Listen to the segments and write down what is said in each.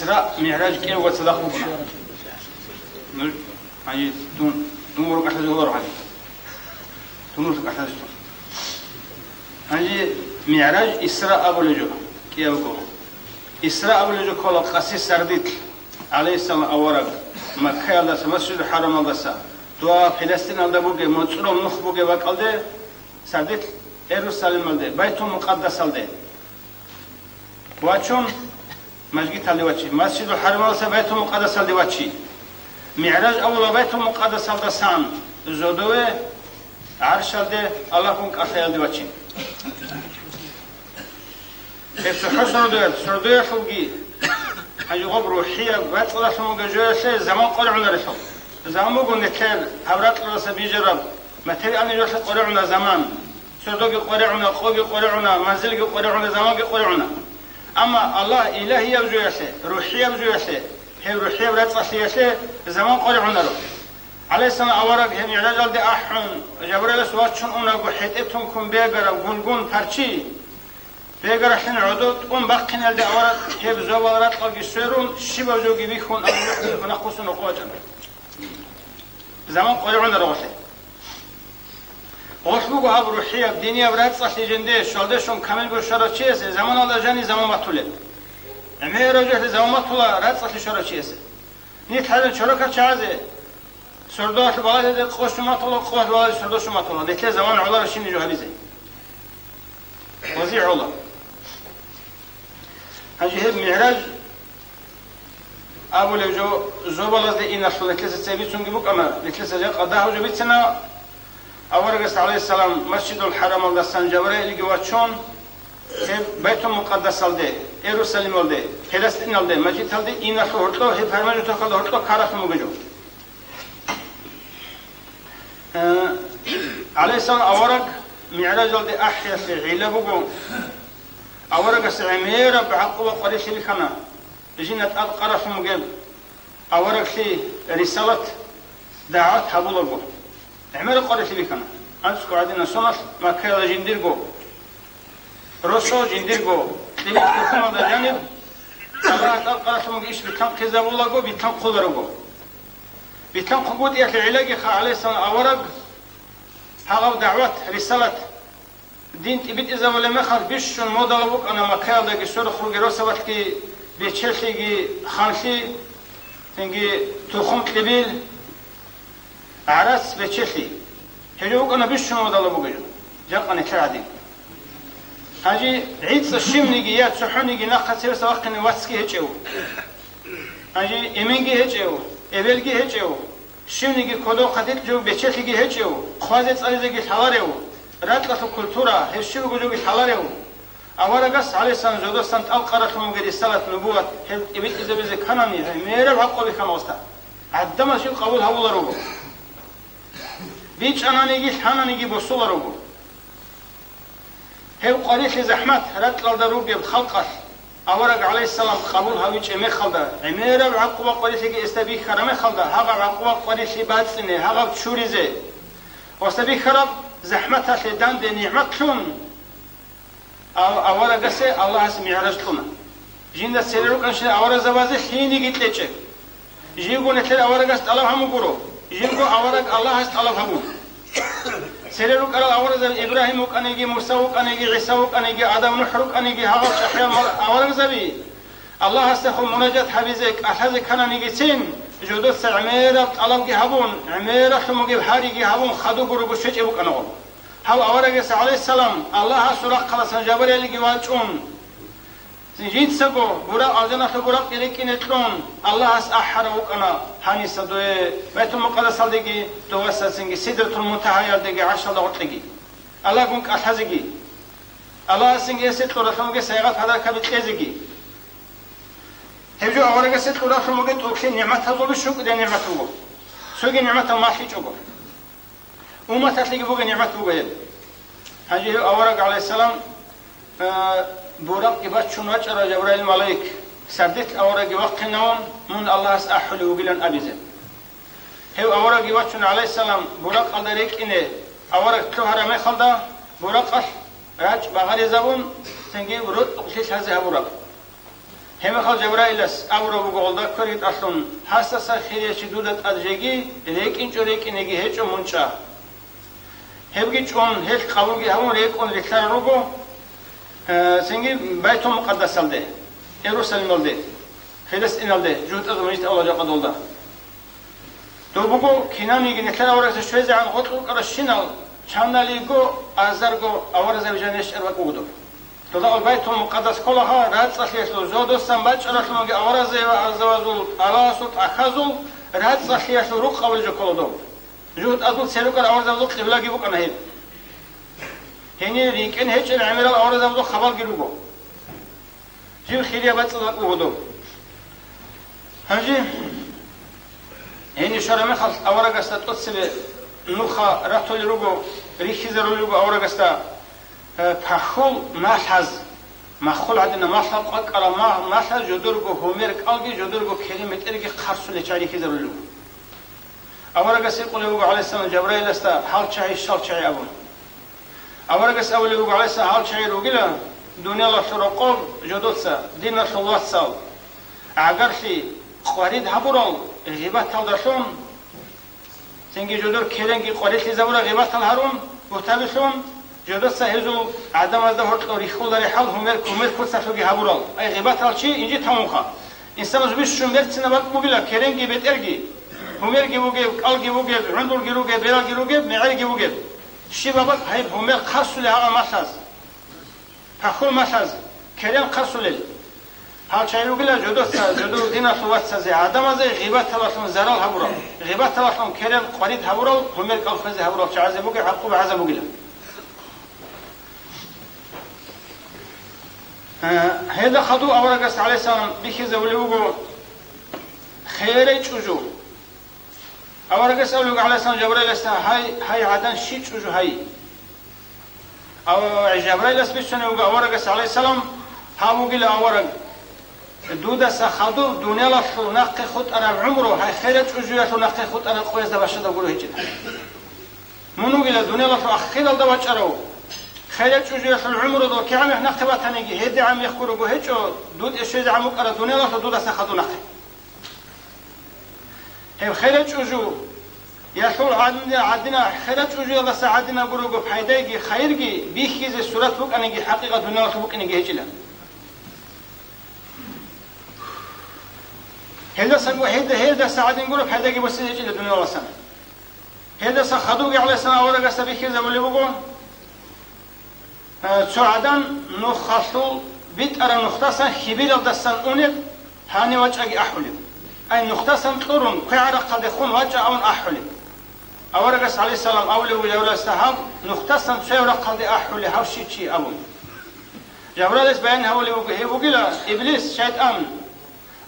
إسراء معراج كيف وتصدقوا هاي تمر كحد دولار هاي تمر كحد هاي معراج إسراء أبو لجو كيف يقول إسراء أبو لجو كلا قصي سرديت عليه السلام أورق مكة الله مسجد الحرام الله سا دعاء فلسطين الله بوجه مصر مخ بوجه وقلده سرديت يروشلم الله بيت المقدس الله واشون مسجد الدواتشي مسجد الحرام الله بيت المقدس الدواتشي معراج أول بيت المقدس الدسان زودوه عرش الده الله كونك أخي الدواتشي إفتحوا سردوه خلقي هاي غب روحية بطلع سموك جواسه زمان قرعنا رسول زمان بقول نتلال حبرات رأس بيجرب مثل أن يجلس قرعنا زمان سردوه قرعنا قوي قرعنا منزل قرعنا زمان قرعنا أما الله إلهي يبجواسه روحية يبجواسه هي روحية براتسياسه زمان قرعنا رو عليه السلام أورق هم يعرض ده أحن جبريل سواتشون أونا قحيتهم كم بيجرب جون فرشي بيجرب حين عدود باقين الده أورق هي بزوالات الجسرون شبه جوجي بيخون أو نخصون قوتنا زمان قرعنا روحه وشبوه هاب روحية بدنيا براتسي جنده شالدهشون كامل بشرا چیزه زمان الله جانی زمان مطوله اما راجع زمان مطوله راتسي شرا چیزه نیت هر چرا که چازه سرداش بالای ده قوش مطوله قوش بالای سرداش مطوله نیت زمان الله رشین جوهریزه وزيع الله هذه معراج أبو لجو زوبلا ده إن أصله كذا سبيت سونجي بوك أما لكذا جاء قداه جو بيتنا أورجس عليه السلام مسجد الحرام الله سنجوري اللي جواتشون بيت المقدس الده يروشلم الده فلسطين الده مسجد الده إن أصله هرتو هي فرمان يتوكل هرتو كارث موجو عليه السلام أورج معراج الده أحيا في علبوجو أورجس عميرة بعقوبة قريش الخنا جنة أقرف مجل أورج في رسالة دعوت هبولوجو عمر قريش بكنا أنسكو عدنا سنة ما كلا جنديرجو رسول جنديرجو لما تكون هذا جانب الله قرش مجيش بتم كذا والله جو بتم قدرجو بتم قبود يا العلاج عليه السلام أورق هذا دعوات رسالة دين تبيت إذا ولا ما خر بيش الموضوع بوك أنا ما كلا جسور خروج رسالة كي بيتشلي خانشي تنجي تخم تبيل عرس بتشلي هجوك أنا بيش الموضوع بوك جاء أنا كعادي هاجي عيد الشمنيجي يا تسحنيجي ناقة سير سواقني واتسكي هجيو هاجي إمينجي هجيو إبلجي هجيو شمنيجي كودو قديك جو بتشليجي هجيو خوازت أريزجي حلاريو راتلة الكولتورا هالشيء بجوجي حلاريو أولا قص عليه السلام جودو سنت ألقرت مجري صلاة نبوة إبيت إذا بزك كناني ميرب حقه بخمسة عدم شيء قبول هؤلاء روبو بيج أنا نيجي حنا نيجي بوصل روبو هل قريش زحمت راتلة دروبي بخلقه أورق عليه السلام قبول هويج إمي خلده ميرب عقوبة قريش يجي استبيك خرمه خلده هذا عقوبة قريش بعد سنة هذا تشوريزه واستبيك خرب زحمتها شدان دي نعمتهم أولا قصة الله اسم يعرجتنا جينا سيرو كنشنا أولا زوازي خيني قلت ليش يجيبون نتل أولا قصة الله هم قرو يجيبون أولا الله است الله هم سيرو قال أولا زي إبراهيم وكان يجي موسى وكان يجي عيسى وكان يجي آدم ونوح وكان يجي هاغر شحيا أولا زبي الله استخدم مناجاة حبيزك أحد كان يجي سين جودة سعميرة ألم جهبون عميرة ثم جهاري جهبون خدوا قرب الشيء يبقى أنهم هاو أورجس عليه السلام الله سرق خلاص جبر اللي جواتشون زين سبوا برا أرجنا في برا إليك نتلون الله أحر وكنا هني صدوه بيت المقدس صدقي توسع سنجي سدرة المنتهى يلدقي 10 دقيقة تجي الله كونك أحزقي الله سنجي ست رفهم جي سيغات هذا كبت إزقي هجو أورجا ست كلا فموجد أوكسي نعمة هذول شو كده نعمة هو سوق نعمة ما في شو وما تطلق بوجا نعمة هو هجي أورجا عليه السلام بورق جبت شو نجار جبرائيل الملائك سردت أورجا وقت نوم من الله أحلى وقلن أبيزه هو أورجا جبت شو عليه السلام بورق أدرك إنه أورجا كهرة ما خلدا بورق راج بغير زبون تنجي برد قشيش هذا بورق هم خال جبرائيلس أورو بقولدا كريت أصلاً حساس خيري شدودت أدرجي ريك إنش ريك إنجي هيج ومنشا هبجي أون هيج قبولي هم ريك أون ركار روبو سنجي بيت مقدس لده يروسلم لده فلسطين لده جهود أدميت الله جل قدولدا تو بقول كناني جنكر أورك تشويز عن قطع كرشينال شاناليجو أزرجو أورز بجانش أربعودو تدا البيت المقدس كلها رات صحيح زود سنبات أرسلوا جا أورز وأزوازول على صوت أخذوا رات صحيح روق قبل جكولدو جود أدول سيروك أورز أدول قبلا جيبوك أنا هيد هني ريكن هيج العمل أورز أدول خبال جيبوكو جيب خيريا بات لقودو هنجي هني شرمي خلص أورز استطسل نوخا راتولي روجو ريخيزرولي روجو أورز فخول ماحز مخول عندنا ماحز قرا ماحز جدرجو هوميرك ألقي جدرجو كلمة إرجع خرسول لشاري كذا رلو أورا قصي قولي عليه السلام جبرائيل استا حال شيء شال شيء أبون أورا قصي أولي عليه السلام حال شيء روجلا دنيا الله شرقول جدوتسا دين الله سال عقرشي قريد هبورال غيبات تلدشون سنجي جدر كلنجي قريد لزبورا غيبات تلهرون وتابشون جدوتسا هزو عدم هذا هرت ريخول داري حال همير كوسا شوقي هبورال أي غيبات هالشي إنجي تموخا إنسان زبيش شو مرت سنبات موبيلا كلنجي بيت إرجي همير جيبوجيب قال جيبوجيب عندور جيبوجيب بيرال جيبوجيب معير جيبوجيب شي بابك هاي همير خاص لها ماشاز فخول ماشاز كلام خاص له هال شيء يقول جدو دينا صوت سزي عدم هذا غيبات ثلاثون زرال هبورال غيبات ثلاثون كلام قريد هبورال همير قال فزي هبورال شعزي بوجي عقوب عزا بوجي هذا خدوا أورجس عليه السلام بيخذ وليوجو خيري تشوجو أورجس أولوج عليه السلام جبرائيل استا هاي عدن شيء تشوجو هاي أو جبرائيل اسبيشنا يوجا أورجس عليه السلام هاوجي لا أورج دودا سخدوا دنيا لا شو نقي خد أنا عمره هاي خيري تشوجو يا شو نقي خد أنا قوي زبا شدا بقوله هيك منو جل دنيا لا شو أخير الله وجهه خيرت شجرة العمر دو كعم إحنا قبتني هدي عم يخبروا بهجو دود إشيز عمو قردوني الله دود سخدوا نخي هي خيرت شجرة يحول عدنا خيرت شجرة الله سعدنا برو بحيدايجي خيرجي بيخيز السورة بوك أنجي حقيقة دنيا الله بوك أنجي هجلا هذا سقوا هذا سعدنا برو بحيدايجي بس هجلا دنيا الله سنة هذا سخدوا على سنة ولا قصة بيخيز ولا بقول سعدان نخصو بيت أرى نختصا خبير الدستان أونيب هاني وجهي أحولي أي نختصا قرن كعرق قد يخون وجه أون أحولي أورقس عليه السلام أولي ويولا استهاب نختصا سيورق قد أحولي هاوشي تشي أون جبراليس بيان هولي وقيلا إبليس شيطان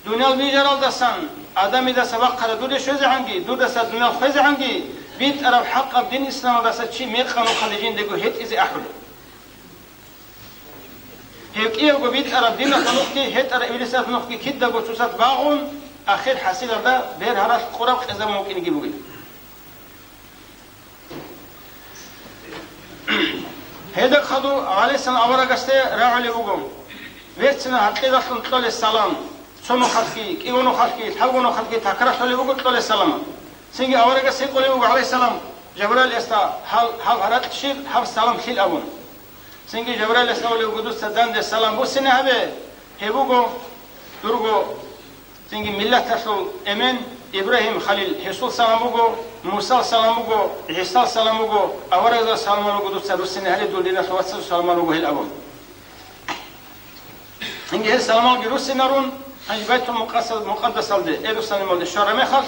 دنيا الميجر الدستان آدمي دا سبق قد دود شوزي عنجي دود دستا دنيا الخيزي عنجي بيت أرى الحق الدين إسلام دستا تشي ميقانو خليجين ديقو هيت إزي أحولي هيك إيه وبيت أرى دينا خنوقي هيت أرى إبليس خنوقي كده بتوسط باعون آخر حسيل ده بير هراش قرب إذا ممكن يجيبوا كده هذا خدوا عليه السلام أورا قصته راعوا لبوجهم بيتنا هتلاقي دخل طول السلام سنو خلقي كيونو خلقي تحوونو خلقي تكرش لبوجهم طول السلام سيجي أورا قصته يقول لبوج عليه السلام جبرائيل استا هل هرات شيل هل السلام خيل أبون سنجي جبرائيل اسلام له قدوس سدان ده السلام بس نهبه هبوجو درجو سنجي ملة تسول أمين إبراهيم خليل حسول سلام بوجو موسى سلام بوجو عيسى سلام بوجو أورا سلام له قدوس سدوس نهله دول دينا شوات سلام له هل أبون سنجي السلام جروس نارون عن بيت المقدس ده إبو سلام ده الشرم خف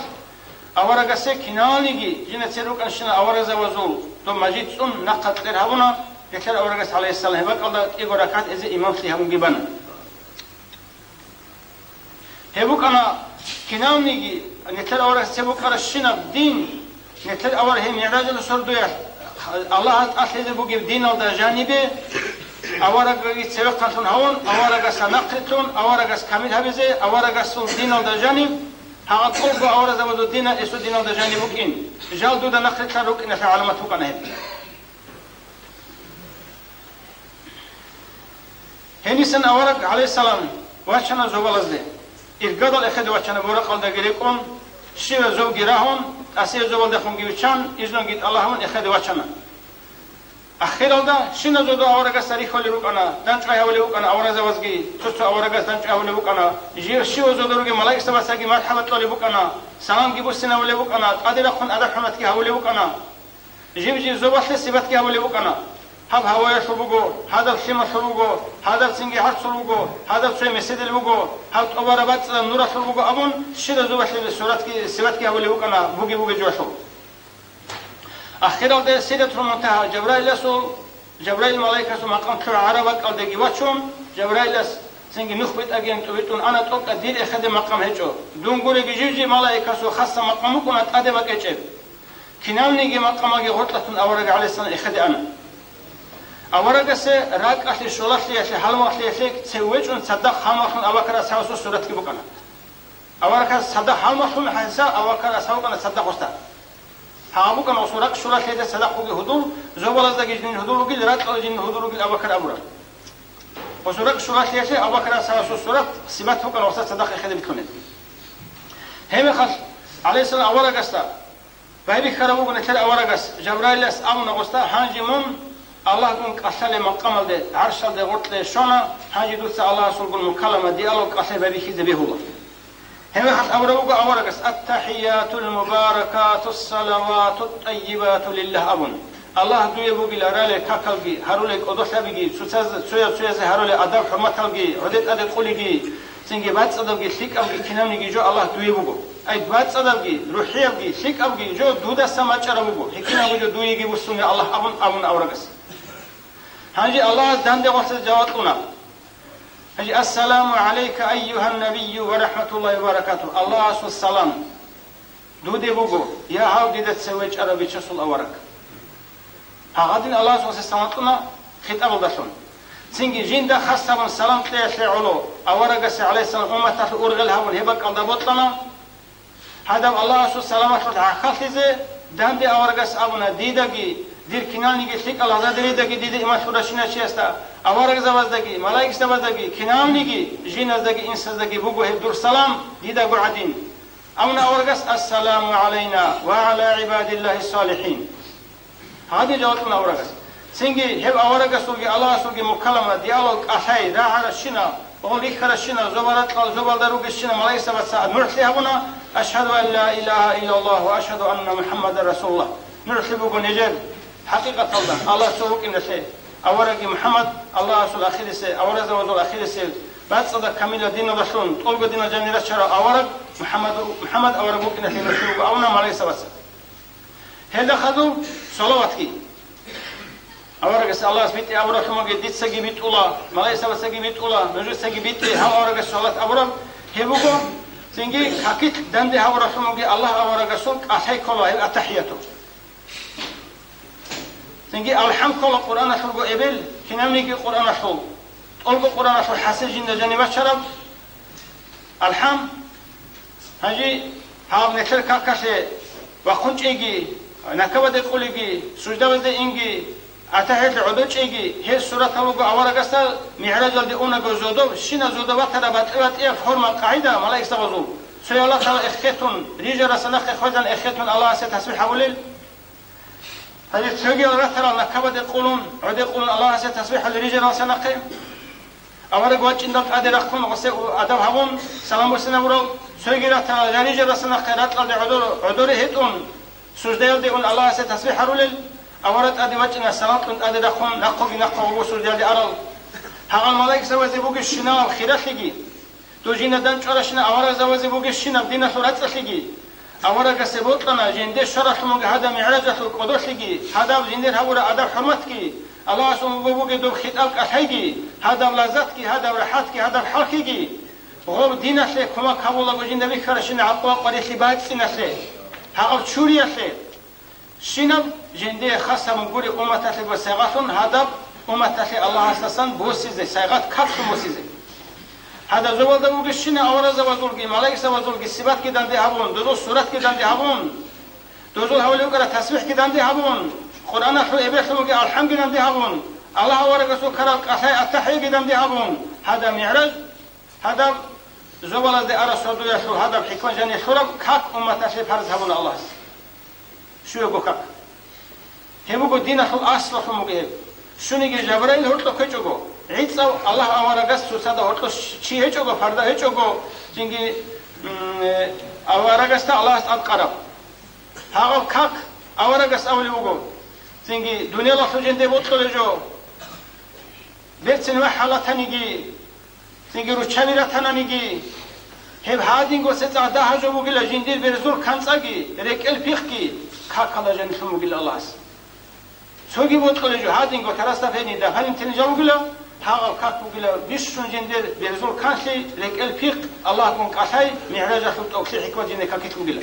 أورا قصة كناليجي جنة سيروك أنشنا أورا زوزول ثم مجيد سن نقد غير هبونا يكثر أورجس عليه السلام هبك الله يقول ركعت إذا إمام فيها مجيبنا هبوك أنا كناونيجي نتر أورا سبوك أرشينا دين نتر أورا هم يعرج السردوية الله أتأثير بوجي دين أو دجانبه أورا قيت سبق تون هون أورا قص نقلتون أورا قص كمل هبزه أورا قص دين أو دجانب هذا كل أورا زود الدين إسود دين أو دجانبك إن جال دودا نقلت روك إن في علامته كناه هنيسن أورا عليه السلام واشنا زوالزده إرجال الأخذ واشنا بورا قال دقيقون شيء زوج جراهم أسير زوال دخون جيوشان إذن قيد اللهم أخذ واشنا أخير هذا شنا زود أورا كسري خالي بكنا دانش أهولي بكنا أورا زوجي تشو أورا كس دانش أهولي بكنا جير شيء زود روجي ملاك سبا ساقي مرحبا طالي بكنا سلام جيبو سنا أهولي بكنا أدرى خن أدرى حمد كي أهولي بكنا جيب زوبات لسبات كي أهولي بكنا هب هواي شروقو هذا الشيء شروقو هذا السنجي حرف شروقو هذا الشيء مسجد البوقو هذا أورا بات نور شروقو أبون شيء زوبات لسورات كي سبات كي أهولي بكنا بوجي جوشو أخيرا ده سيدة المنتهى جبرائيل سو جبرائيل ملاك سو مقام كر عربك أو دقي واتشون جبرائيل سنجي نخبت أجين تويتون أنا توك أدير أخذ مقام هجو دون قولي جيجي ملاك سو خاصة مقامكم أتأدبك أجيب كناوني جي مقام أجي غرطة أورق عليه السنة أخذ أنا أورق سه راك أخي شولش ليه شيء حلوة ليه شيء تسويجون صدق خامخون أوكر أساسو سورة كي بكنا أورق صدق خامخون حنسا أوكر أساسو كنا صدق وستا هامو كان أصورك شورا كذا صدق وجه هدول زوال زاج جن هدول وجه رات أو جن هدول وجه أبكر أبورا أصورك شورا كذا أبكر أساس الصورة سمات هو كان وسط صدق خدمة بتكونه هم خش عليه السلام أورا قستا بعدي خربوا بنتلا أورا قس جبرائيل أس أمن قستا هانجمون الله كن أصل مقام ده عرش ده غرط ده شنا هانجي دوس الله سلقون مكلمة دي الله أصل بعدي خد به الله هم خش أورا قس التحيات المباركات الصلوات الطيبات لله أبون الله دوي بوجي لرالي كاكلجي هرولك أدوسابيجي سويا هرولي أدب حرمتالجي عدد أدب قوليجي سنجي بات صدقي شيك أبجي كنامنيجي جو الله دوي بوجو أي بات صدقي روحي أبجي شيك أبجي جو دودا سما شرا بوجو هكذا بوجو دويجي بسوني الله أبون أورقس هنجي الله دندي وقت جواتنا هنجي السلام عليك أيها النبي ورحمة الله وبركاته الله أسوى السلام دودي بوجو يا هاو ديدت سويج عربي تشسل أورق هادين الله سبحانه وتعالى خطاب دشون سنجي جين ده خاصة من سلام تيش علو أورق عليه السلام أمته أرغل هون هبك الله بطلنا هذا الله سبحانه وتعالى عخافزه دم ده أورق أبونا ديدقي دير كناني شيك الله زادري دقي ديد إما شورشنا شيستا أورق زواج دقي ملاك زواج دقي كناني جين دقي إنسان دقي بوجو هدور سلام ديدا قعدين أونا أورق السلام علينا وعلى عباد الله الصالحين هذه جواتنا أورق سنجي هب أورق سوجي الله سوجي مكالمة ديالوج أشاي راعى الشنا وقول إخر الشنا زبرت زبر دروج الشنا ملاك سبت ساعة نرسل هنا أشهد أن لا إله إلا الله وأشهد أن محمد رسول الله نرسل بنجر حقيقة الله سوق إن شيء أورق محمد الله سول أخير سي أورق زوج الأخير سي بعد صدق كامل دين رسول طول دين جنيرة شرع أورق محمد أورق ممكن في نرسل أونا ملاك سبت هذا خذوا صلواتي أورق الله سبيت أورق ما جديد سجي بيت الله ملاك سبت سجي بيت الله نجور سجي بيت هم أورق صلاة أورق هبوكو سنجي حكيت دند أورق ما جي الله أورق سوق أشيء كله التحياته سنجي الحمد كله القرآن شرب إبل كنامني القرآن شرب ألقى القرآن شرب حسن جند جانب شرب الحمد هجي هم نشر كاكسة وخنش إيجي نكبد قوليجي سجدة بده إنجي أتهد عدوش إيجي هي سورة كلوجو أورق أستل معراج الدي أونا جوزودو شينا زودو وقتها بات إيه فورما قاعدة ملاك استوزو سوي الله تعالى إخيتون رجال رسالة إخوان إخيتون الله ستسبح حولل هذه سوي الله تعالى نكبد يقولون عد يقولون الله ستسبح لرجال رسالة أورق وجه إنك أدي رقم وسه أدب هون سلام وسنا ورو سوي الله تعالى رجال رسالة قرات الله عدور هيتون سجدة يدون الله ستسبح حولل أورد أدي وجهنا سلام أدي رقم نقو وسجدة يدي أرل هذا الملاك زواج بوجي الشنا خيرخيجي توجينا دان شرشنا أورد زواج بوجي الشنا بدينا ثلاث خيجي أورد كسبوتنا جندي شرح مج هذا معراج القدوس خيجي هذا جندي هورا أدب حرمتكي الله سبحانه بوجي دو خطابك أحيجي هذا لذاتك هذا راحتك هذا حركيجي غوب دينه كما كابولا بجين نبي كرشين عقوا قريش بعد سنة هاو شوريا شنب جندي خاصة مقولي أمتك بسيغاتون هذا أمتك الله أساساً بوسيزي سيغات كاتو بوسيزي هذا زوال دبوغي شنة أورا زوالدولغي ملايك زوالدولغي سبات كدان دي هابون دوزو سورات كدان دي هابون دوزو هولي وقرا تسبيح كدان دي هابون قرآن حلو إبريح لوغي الحمد كدان دي هابون الله ورقسو كراك التحيي كدان دي هابون هذا معراج هذا زوال دي أرى سودو يشو هذا بحكمة جاني شرب كاك أمتك فرز هابون الله شو يقول كاك هبوغو دين خل أصل فموغي شونيجي جبرائيل هرتلو كيجوغو عيسى الله أمانة قص سوسادا هرتلو شيء هيجوغو فردا هيجوغو جينجي أوارا قصة الله أتقرب هاغو كاك أوارا قص أولي بوغو جينجي دنيا الله سجندي بوتلو لجو بيتسن وحالة تانيجي جينجي روشاميرا تانانيجي هب هادينغو سيزا داها جو بوغيلا جندير برزور كانساجي ريك الفيخكي كاك الله جاني فموغيلا الله سوغي بوتقل جو هادينغو تراستا فيني دا هاني تنجاوغلا هاغا كاكوغلا بيشون جندير بيرزول كانشي لك الفيق الله كون قاساي معراج خلط اوكسي حكمه جن كاكيتوغلا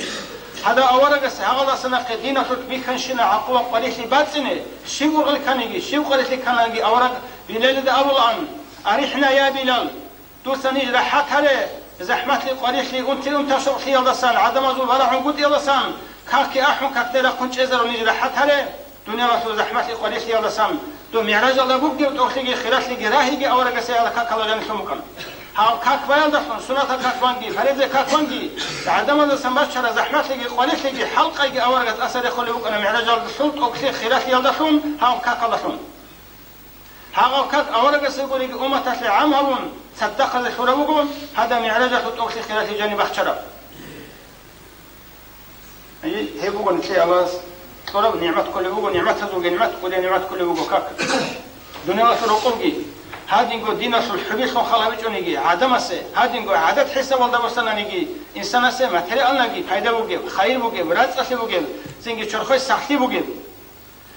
هذا اورغس هاغا سنه قدينا فت بيكنشنا عقوا قريشي باتسنه شيغو الكانيغي شيغو قريشي كانغي اورغ بليل دا اولان اريحنا يا بلال توسني راحت هله زحمه قريشي انت شوخي يلسان عدم ازو ولا عنقود يلسان كاكي احون كاكتيرا كنت ازرو ني راحت هله دنيا رسول زحمة قريش يا لسان تو معراج الله بوجي وتوخيجي خلاص لي راهيجي أورا قسي على كاك الله جاني سمكان ها كاك بيان دفن سنة كاك بانجي فريد كاك بانجي عندما لسان بشر زحمة لي قريش لي حلقة يجي أورا قس أسر يخلي بوك أنا معراج الله سلط أوكسي خلاص يا دفن ها كاك الله سون ها كاك أورا قس يقول لي أمة عام هون صدق الشورى بوكم هذا معراج الله أوكسي خلاص جاني بخشرة هي بوكم شيء الله طلب نعمت كل بوجو نعمت هذوق نعمت كل بوجو كاك دنيا الله سرقوجي هادينغو دينا سر حبيس خو خلاويجو نيجي عدم سه هادينغو عدد حساب والدا وسنا نيجي إنسان سه ماتريال نيجي فايدة بوجي خير بوجي برات أسي بوجي زينجي شرخي سختی بوجي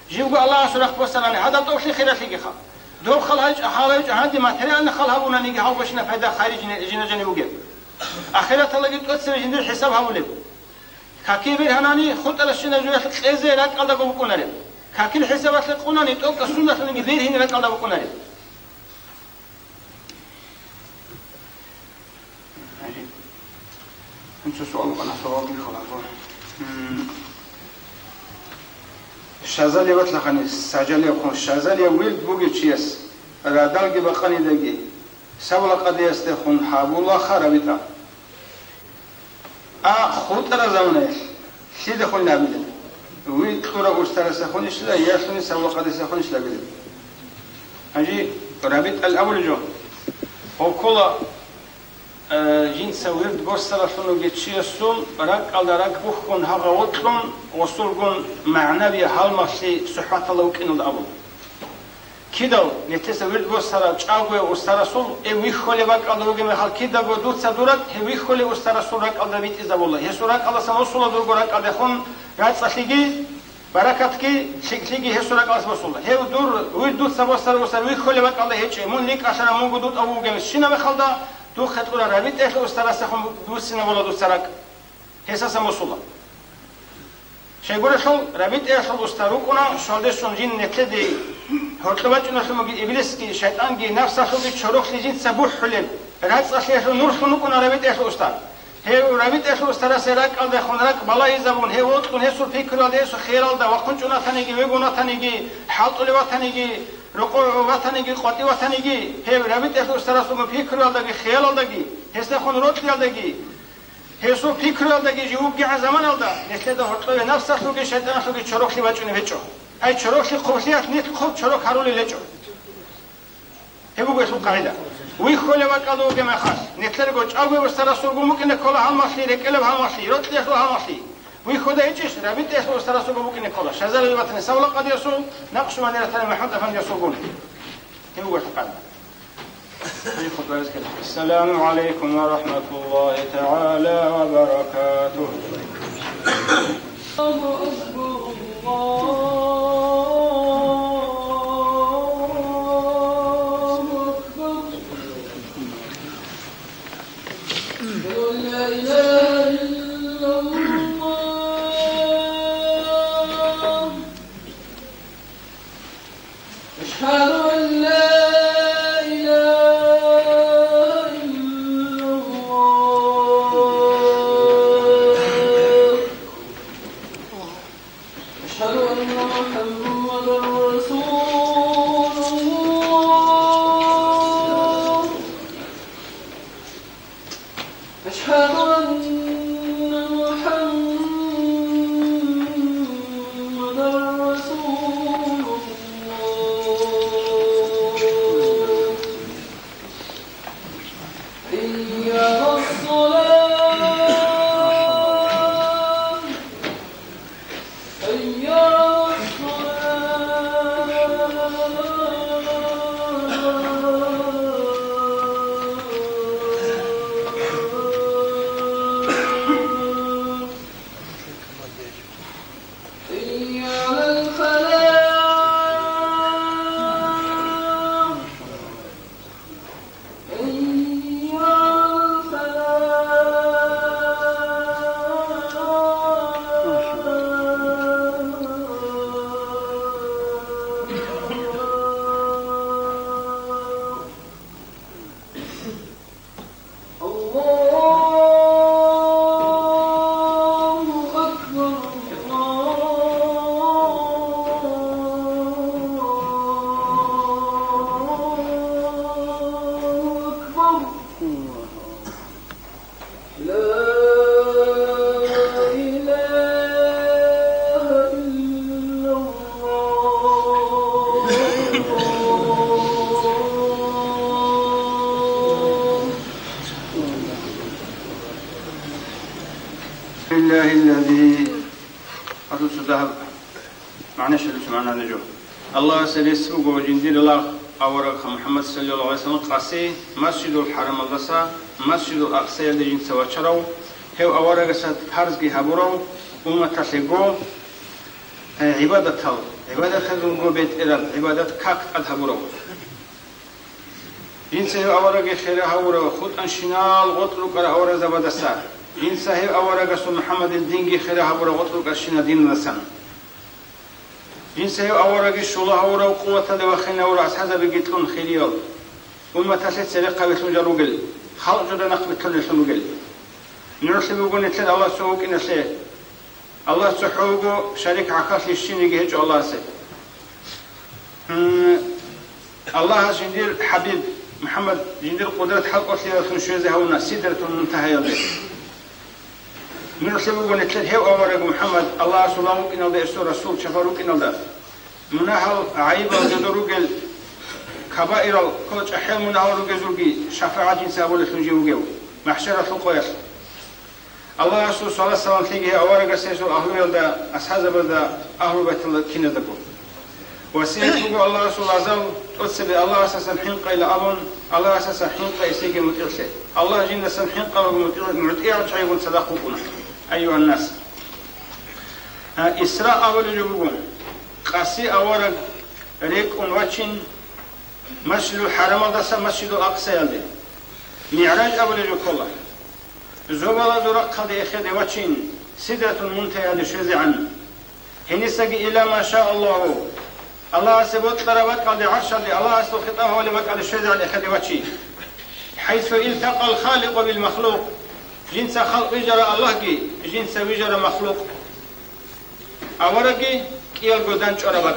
جيبو الله سرق وسنا نه هذا توشي خير فيك خا دور خلاج حالاج عندي ماتريال نخلها بونا نيجي هاو بشنا فايدة خارج جنا بوجي آخرت الله جت أسر جندر حساب هاولي كاكي بيرهناني خط على الشنا جوات الخزي راك الله بكوناري كاكي الحسابات القناني توك السنة اللي غير هنا راك الله بكوناري انت سؤال انا صوابي خلاص شازالي وتلخني سجالي يكون شازالي ويل بوجي تشيس رادالجي بخاني دغي سبل قد يستخون حابولا خربتا خطر زمانه شيء دخل نبيده وين خطر أستر سخونش لا ياسوني سوى قد سخونش لا بيده هجي رابط الأول جو هو كل جين سويرد بوستر شنو جتشي السول راك على راك بخون هذا وطن وصلكم معنا بحال ماشي صحة الله وكينو الأول كده نتسويرد بوستر جاوه أستر سول ويخلي باك على وجه محل كده بدوت صدورك ويخلي أستر سولك على بيت إذا والله هي سولك على سما سول دورك على خون رات صحيجي بركتك شكلي هي سولك على سما سول هي دور ويدوت سبوستر ويخلي باك على هيك مون ليك عشان مون بدوت أو وجه الشنا بخلدا تو خطورة رابط إيش أستر سخون دوسنا ولا دوت سرك هي سما سول شيء يقول شو رابط إيش أستروكنا شادشون جين نتلدي هرتبات نسمع إبليس كي شيطان كي نفسه شو بيشرخ لجين سبوح حلم رأس أشياء شو نور شنو كنا رابط إيش أستر هي رابط إيش أستر سيرك على خنرك بلا يزبون هي وقت كن هي سر فكر على إيش خير على ده وقت جنا ثانيجي وجنا ثانيجي حاط لي وثانيجي ركوع وثانيجي قطي وثانيجي هي رابط إيش أستر سو فكر على ده خير على ده هي سخن روت على ده هي سو فكر على ده جيوب جع زمان على ده نسيت هرتبات نفسه شو شيطان شو بيشرخ لي بچونه بچو أي شروخ القوسيات نيت خوب شروخ هارولي لجو هبو بيسو قاعدة ويخولي وقالوا جمع خاص نتلرقو جاوي وسترسو ممكن كل هالمصلي ركلب هالمصلي رد يسو هالمصلي ويخودا يجيش رابط يسو وسترسو ممكن كل شزال الوطن سولا قد يسو نقش من يرتني محمد أفن يسوقون هبو بيسو قاعدة السلام عليكم ورحمة الله تعالى وبركاته الله أكبر الله لله الذي أتصدق معنى شلت معنا نجو الله سلسل وجندير الله أورق محمد صلى الله عليه وسلم قاسي مسجد الحرم الرسا مسجد الأقصى اللي جنس وشروا هو أورق سد حرزقي هبرو أمة تسيقو عبادة خذوا بيت إرد عبادة كاك أدهبرو جنس هو أورق خير هبرو خد أنشنال غطلق أورق زبادة سار جنس هو أورق سو محمد الدين خير هبرو غطلق أشنا دين رسان جنس هو أورق شولا هورو قوة لوخنا ورأس هذا بقتلون خيريال أمة تسيت سرقة بسم جروجل خلق جدا نقبل كل سمجل نرسل بقول نتلد الله سوق نسيه الله سحوقه شريك عكاس للشين يجهج الله سي الله جندير حبيب محمد جندير قدرة حق أصلي خنشوزه هونا سدرة المنتهى يلي نرسل بقول نتلد هو أورق محمد الله سلام إن الله يسوع رسول شفاروك إن الله مناهل عيب الجدروجل كبائر كوج أحيان مناهل جزوجي شفاعة جنس أول خنجيوجيو محشر فوقيا الله رسول صلى الله عليه وسلم تيجي أورق سيسول أهل يلدا أصحاب بدا أهل بيت الله كنا دكو وسيسوق الله رسول عزم أتسبي الله أساسا حنقة إلى أمن الله أساسا حنقة يسيق متعسى الله جنة سن حنقة ومتعسى شيء صدقوكنا أيها الناس إسراء أول جبون قاسي أورق ريك أنواتشين مسجد الحرم دسا مسجد الأقصى يلدي معراج أول جبون زوبالا دورق قد يخد وچين سدرة المنتهى لشوز عنه هنسق إلى ما شاء الله الله سبوت طربت قد عرش الله أسلو خطاه ولبك على الشوز عن يخد وچين حيث التقى الخالق بالمخلوق جنس خلق وجر الله كي جنس وجر مخلوق أورقي كي القدان شربك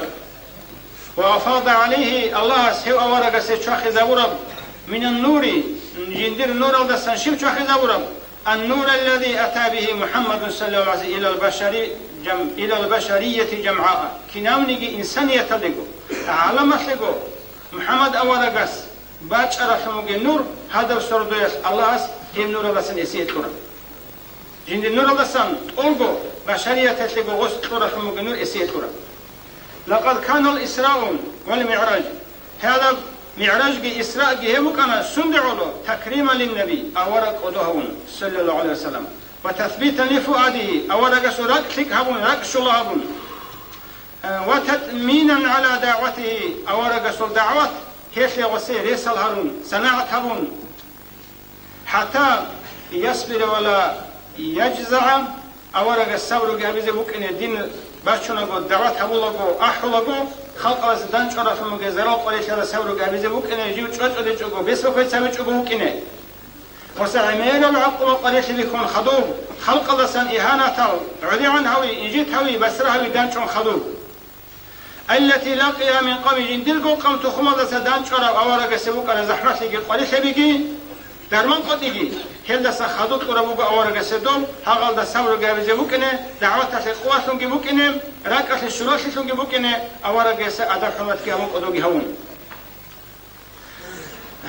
وأفاض عليه الله سهو أورق سيشاخ زورب من النور جندير النور الدسان شم شاخ زورب النور الذي أتى به محمد صلى الله عليه وسلم إلى البشرية جمعاء كناونيجي إنسانية تدقو على مسلقو محمد أورقس باج أرحمه النور هذا السردويس الله أس هم نور دسان يسيت كورا جند النور دسان أولغو بشرية تدقو غسط أرحمه النور يسيت كورا لقد كان الإسراء والمعراج هذا معراج إسراء هم كان سندعوا تكريما للنبي أورق أدوهون صلى الله عليه وسلم وتثبيتا لفؤاده أورق سرق ثقهون رق شلهون وتتمينا على دعوته أورق سر دعوات هيش يغسير يسال هارون صناعة هارون حتى يصبر ولا يجزع أورق الصبر جابيزه ممكن الدين باشونا قد دعوت هبولغو أحولغو خلق از دانش عرف مجزرات قليش هذا صبر جابيزه ممكن يجيو تشوت قد يجوا بس بخير سامج يجوا ممكن وسعمير العقل قليش بيكون خدوم خلق لسان إهانة عدي عن هوي يجيت هوي بس رهوي دانشون خدوم التي لقيها من قبل جندلقو قم تخمد سدانش عرف أورق سبوك على زحمة لقي قليش بيجي درمان قد يجي هل دست خدود قربوق أورق سدوم هقال دست صبر جابيزه ممكن دعوت قواتهم ممكن راكش الشراشهم ممكن أورق سأدر حمد كيهم قدوقي هون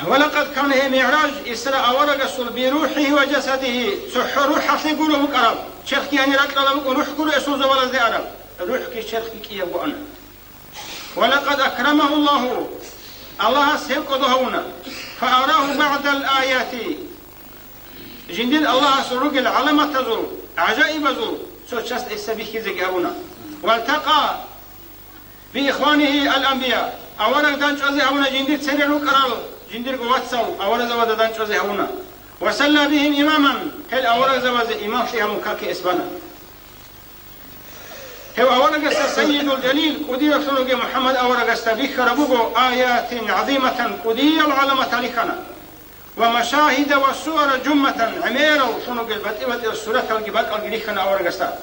ولقد كان هي معراج إسراء أورق السل بروحه وجسده سح روح حسي قولوا مقرب شيخ يعني ركلا لك روح قولوا يسوز ولا ذي عرب روح كي شيخ كي يبقى أنا ولقد أكرمه الله سيبقى هنا فأراه بعد الآيات جندل الله سرق العلمة تزور عجائب زور سوشست السبيخ زكاونا والتقى بإخوانه الأنبياء أورق دانش أزي هنا جندل سريعو قرار جندل قواتسو أورق زواد دانش أزي هنا وسلى بهم إماما هل أورق زواد إمام فيها مكاكي إسبانا هو أورق السيد الجليل قدير سنوك محمد أورق استبيخ ربوغو آيات عظيمة قدير العلمة لكنا ومشاهد والسور جمة عميرة سنوك البتئة السورة الجبات الجريخنا أورق استا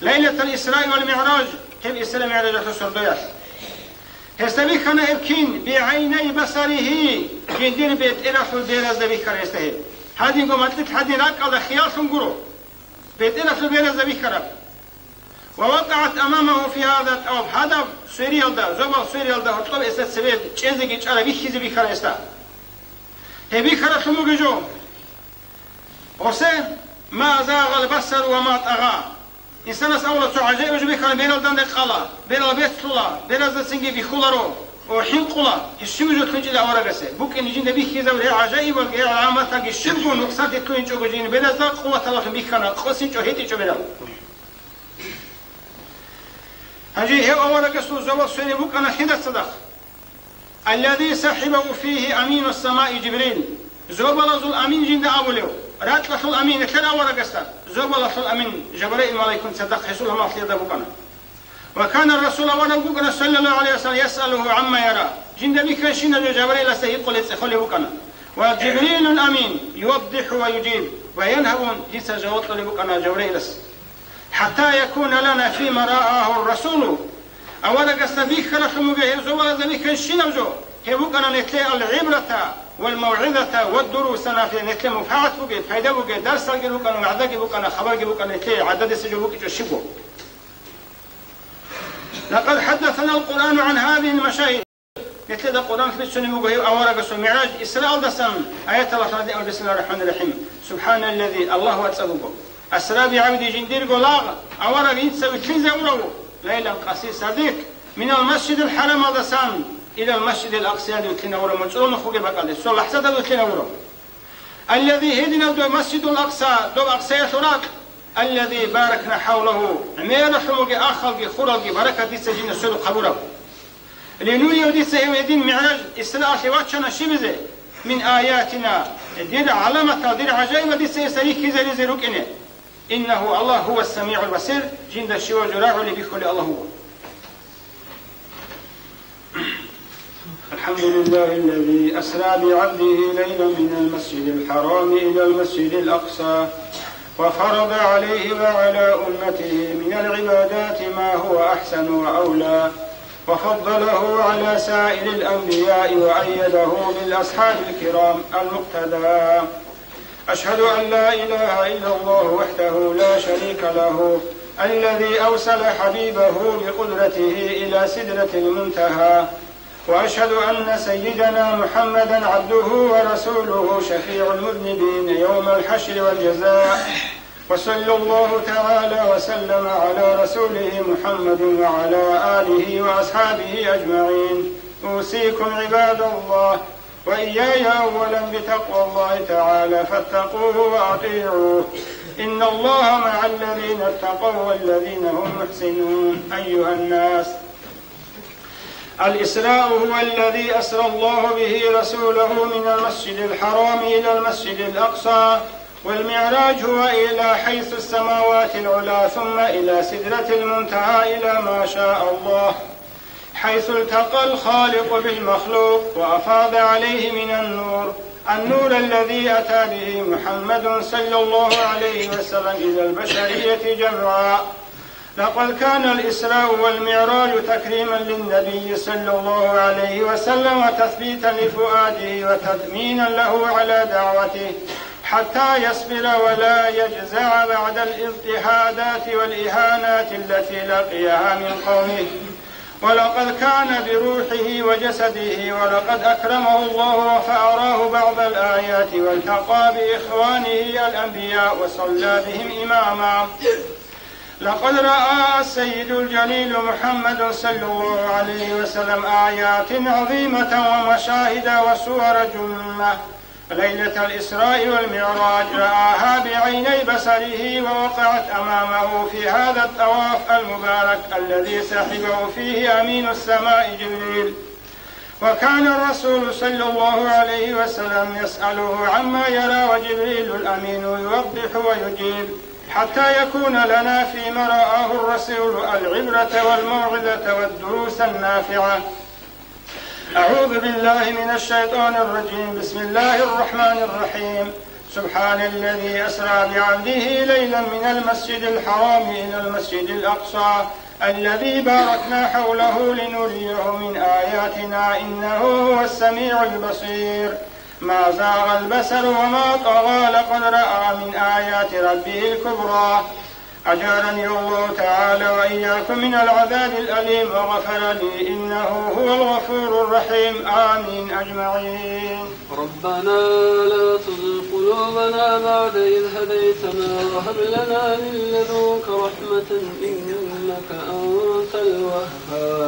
ليلة الإسراء والمعراج كيف إسراء معراج السردويات استبيخنا إبكين بعيني بصره جندير بيت إرف البيرز دبيخنا يستهيب هذه قمتلت هذه راك على خيال سنقرو بيت إرف البيرز دبيخنا ووقعت أمامه في هذا الأوب هذا سوريال ده زبال سوريال ده هطلب استاد سبيل چيزي چارا بيخيزي بيخرا استا هي بيخرا شمو بجو حسين ما زاغ البصر وما طغى إنسان أولا سو عجائب جو بيخرا بيرال دان قلا بيرال بيت طلا بيرال سنجي بيخولارو وحين قلا الشمو جو تخنجي دا ورقسه بوك إن جين بيخيزا وهي عجائب والغير علامتها الشمو نقصان تتلوين جو بجين بيرال دا قوة الله بيخرا قوسين جو هيتي جو بيرال هجي هو أورق السوزوال سوري بوك أنا خيدة صدق الذي سحبه فيه أمين السماء جبريل زوبل ذو الأمين جند أبوليو رات لحو الأمين كلا أورق استا زوبل لحو الأمين جبريل ملايكون صدق حسول الله خيدة بوك أنا وكان الرسول ورق بوك أنا صلى الله عليه وسلم يسأله عما يرى جند بكرشين جبريل سيقول يتسخل بوك أنا وجبريل الأمين يوضح ويجيب وينهب جيس جوات لبوك أنا جبريل حتى يكون لنا فيما رآه الرسول أولا قصدبيك خلقهم به زوال ذبيك الشنوجو هبوك أنا نتلي العبرة والموعظة والدروس أنا في نتلي مفاعت بوك فايدة بوك درس بوك أنا معدك بوك أنا خبر بوك أنا نتلي عدد سجو بوك جوشبو لقد حدثنا القرآن عن هذه المشاهد نتلي دا القرآن في السنة بوك أولا قصد معراج إسراء دسم آيات الله تعالى بسم الله الرحمن الرحيم سبحان الذي الله أتسألكم أسرى بعبد جندير قلاغ أورا بينسى وتلين زورو ليلا قصير صديق من المسجد الحرام دسان إلى المسجد الأقصى وتلين ورو مجرون خوجي بقال سو لحظة وتلين ورو الذي هدنا دو مسجد الأقصى دو أقصى سراق الذي باركنا حوله عمير حموجي آخر خرج بركة دي سجين سلو قبره لنوري ودي سهيدين معراج إسراء شواتشنا شبزه من آياتنا دير علامة دير عجائب دي سيسريك زي زيروك إنه إنه الله هو السميع البصير جند الشيوع جراع لبيكل الله هو الحمد لله الذي أسرى بعبده ليلا من المسجد الحرام إلى المسجد الأقصى وفرض عليه وعلى أمته من العبادات ما هو أحسن وأولى وفضله على سائر الأنبياء وأيده بالأصحاب الكرام المقتدى أشهد أن لا إله إلا الله وحده لا شريك له الذي أوصل حبيبه بقدرته إلى سدرة المنتهى وأشهد أن سيدنا محمدا عبده ورسوله شفيع المذنبين يوم الحشر والجزاء وصلى الله تعالى وسلم على رسوله محمد وعلى آله وأصحابه أجمعين أوصيكم عباد الله وإياي أولا بتقوى الله تعالى فاتقوه وأطيعوه إن الله مع الذين اتقوا والذين هم محسنون أيها الناس الإسراء هو الذي أسرى الله به رسوله من المسجد الحرام إلى المسجد الأقصى والمعراج هو إلى حيث السماوات العلى ثم إلى سدرة المنتهى إلى ما شاء الله، حيث التقى الخالق بالمخلوق وأفاض عليه من النور الذي أتى به محمد صلى الله عليه وسلم إلى البشرية جمعاء. لقد كان الإسراء والمعراج تكريما للنبي صلى الله عليه وسلم وتثبيتا لفؤاده وتثمينا له على دعوته حتى يصبر ولا يجزع بعد الاضطهادات والإهانات التي لقيها من قومه. ولقد كان بروحه وجسده، ولقد أكرمه الله فأراه بعض الآيات والتقى بإخوانه الأنبياء وصلى بهم إماما. لقد رأى السيد الجليل محمد صلى الله عليه وسلم آيات عظيمة ومشاهد وصور جمة. ليلة الإسراء والمعراج رآها بعيني بصره ووقعت أمامه في هذا الطواف المبارك الذي سحبه فيه أمين السماء جبريل. وكان الرسول صلى الله عليه وسلم يسأله عما يرى وجبريل الأمين يوضح ويجيب حتى يكون لنا فيما رآه الرسول العبرة والموعظة والدروس النافعة. أعوذ بالله من الشيطان الرجيم. بسم الله الرحمن الرحيم. سبحان الذي أسرى بعبده ليلا من المسجد الحرام إلى المسجد الأقصى الذي باركنا حوله لنريه من آياتنا إنه هو السميع البصير. ما زاغ البصر وما طغى لقد رأى من آيات ربه الكبرى. أجارني الله تعالى وإياكم من العذاب الأليم وغفر لي إنه هو الغفور الرحيم. آمين أجمعين. ربنا لا تزغ قلوبنا بعد إذ هديتنا وهب لنا من لدنك رحمة إنك أنت الوهاب.